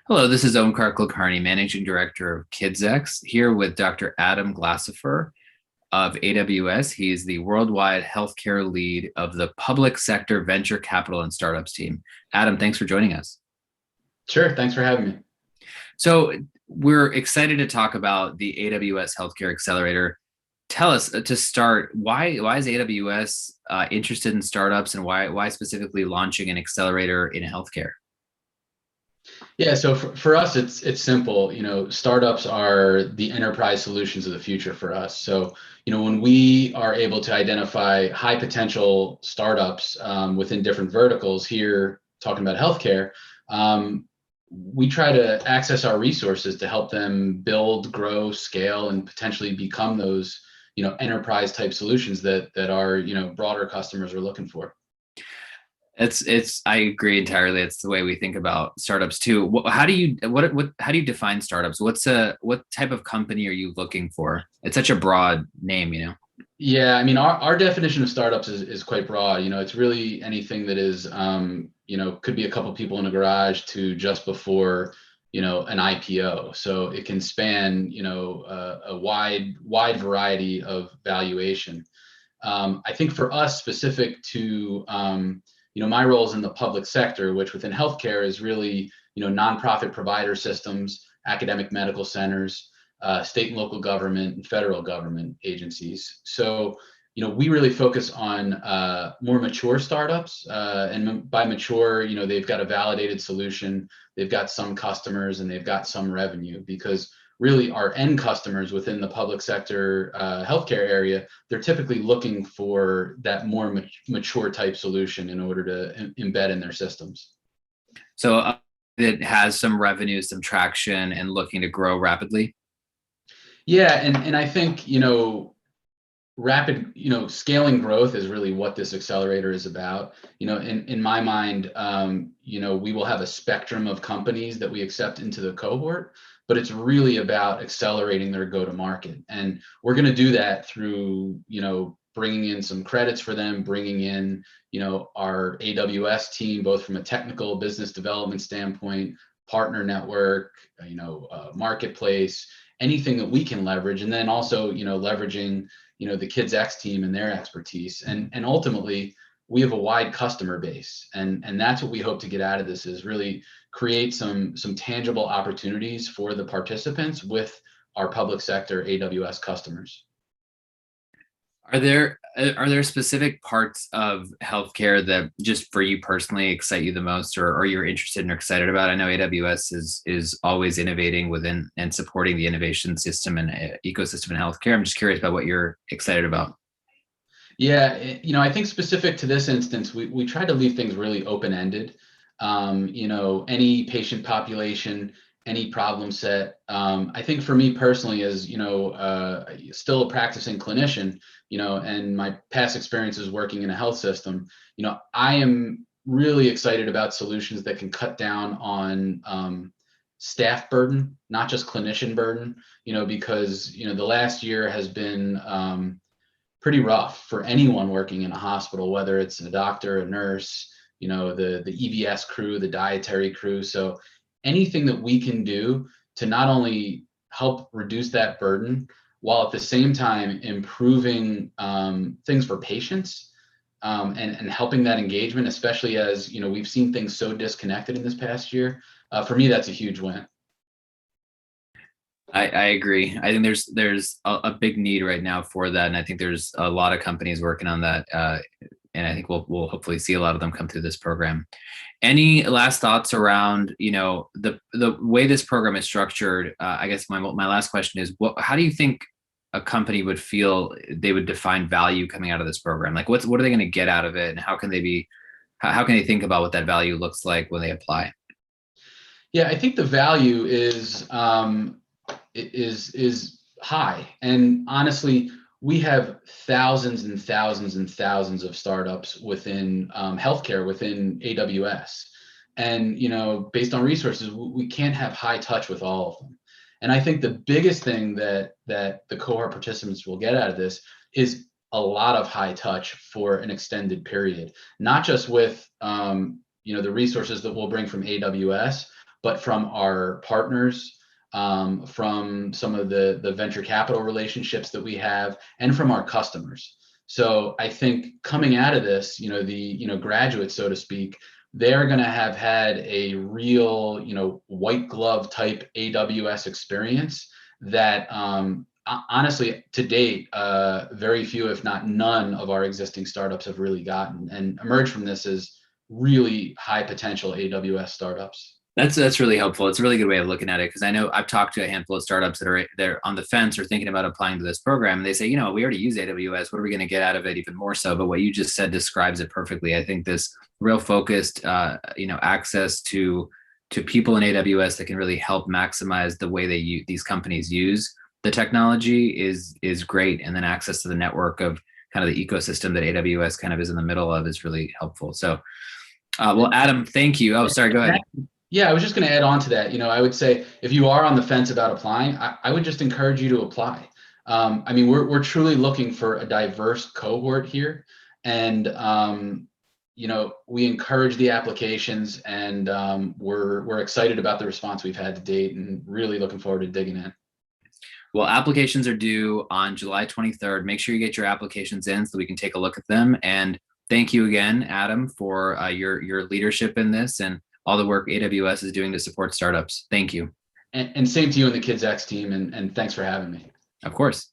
Hello, this is Omkar Kulkarni, Managing Director of KidsX, here with Dr. Adam Glassifer of AWS. He is the worldwide healthcare lead of the public sector venture capital and startups team. Adam, thanks for joining us. Sure. Thanks for having me. So, we're excited to talk about the AWS Healthcare Accelerator. Tell us to start why is AWS interested in startups, and why specifically launching an accelerator in healthcare? Yeah, so for us, it's simple. Startups are the enterprise solutions of the future for us. So, when we are able to identify high potential startups within different verticals here, talking about healthcare, we try to access our resources to help them build, grow, scale, and potentially become those, enterprise type solutions that our, broader customers are looking for. It's I agree entirely. It's the way we think about startups too. How do you define startups? What type of company are you looking for? It's such a broad name. Yeah, I mean, our definition of startups is quite broad. It's really anything that is, could be a couple people in a garage to just before, an IPO. So it can span, a wide variety of valuation. I think for us, specific to, my roles in the public sector, which within healthcare is really, nonprofit provider systems, academic medical centers, state and local government and federal government agencies. So, we really focus on more mature startups. And by mature, they've got a validated solution, they've got some customers, and they've got some revenue. Because really, our end customers within the public sector healthcare area, they're typically looking for that more mature type solution in order to embed in their systems. So it has some revenue, some traction, and looking to grow rapidly. Yeah, and I think, rapid, scaling growth is really what this accelerator is about. In my mind, we will have a spectrum of companies that we accept into the cohort, but it's really about accelerating their go to market. And we're going to do that through, bringing in some credits for them, bringing in, our AWS team, both from a technical business development standpoint, partner network, marketplace, anything that we can leverage. And then also, leveraging the KidsX team and their expertise. And ultimately, we have a wide customer base. And that's what we hope to get out of this, is really create some tangible opportunities for the participants with our public sector AWS customers. Are there specific parts of healthcare that just for you personally excite you the most, or you're interested and excited about? I know AWS is always innovating within and supporting the innovation system and ecosystem in healthcare. I'm just curious about what you're excited about. Yeah, I think specific to this instance, we try to leave things really open-ended. Any patient population, any problem set. I think for me personally, as still a practicing clinician, and my past experiences working in a health system, I am really excited about solutions that can cut down on staff burden, not just clinician burden. Because the last year has been pretty rough for anyone working in a hospital, whether it's a doctor, a nurse, the EVS crew, the dietary crew. So anything that we can do to not only help reduce that burden while at the same time improving things for patients, and helping that engagement, especially as we've seen things so disconnected in this past year. For me, that's a huge win. I agree. I think there's a big need right now for that, and I think there's a lot of companies working on that. And I think we'll hopefully see a lot of them come through this program. Any last thoughts around the way this program is structured? I guess my last question is, how do you think a company would feel they would define value coming out of this program? Like what are they going to get out of it, and how can they think about what that value looks like when they apply? Yeah, I think the value is high. And honestly, we have thousands and thousands and thousands of startups within healthcare within AWS. And based on resources, we can't have high touch with all of them. And I think the biggest thing that the cohort participants will get out of this is a lot of high touch for an extended period, not just with the resources that we'll bring from AWS, but from our partners, from some of the venture capital relationships that we have, and from our customers. So I think coming out of this, the graduates, so to speak, they're going to have had a real, white glove type AWS experience that honestly, to date, very few, if not none, of our existing startups have really gotten, and emerged from this as really high potential AWS startups. That's really helpful. It's a really good way of looking at it, because I know I've talked to a handful of startups that are they're on the fence or thinking about applying to this program. And they say, we already use AWS. What are we going to get out of it even more so? But what you just said describes it perfectly. I think this real focused, access to people in AWS that can really help maximize the way these companies use the technology is great. And then access to the network of kind of the ecosystem that AWS kind of is in the middle of is really helpful. So, well, Adam, thank you. Oh, sorry, go ahead. Yeah, I was just going to add on to that. I would say if you are on the fence about applying, I would just encourage you to apply. We're truly looking for a diverse cohort here, and we encourage the applications, and we're excited about the response we've had to date, and really looking forward to digging in. Well, applications are due on July 23rd. Make sure you get your applications in so we can take a look at them. And thank you again, Adam, for your leadership in this and all the work AWS is doing to support startups. Thank you. And same to you and the KidsX team, and thanks for having me. Of course.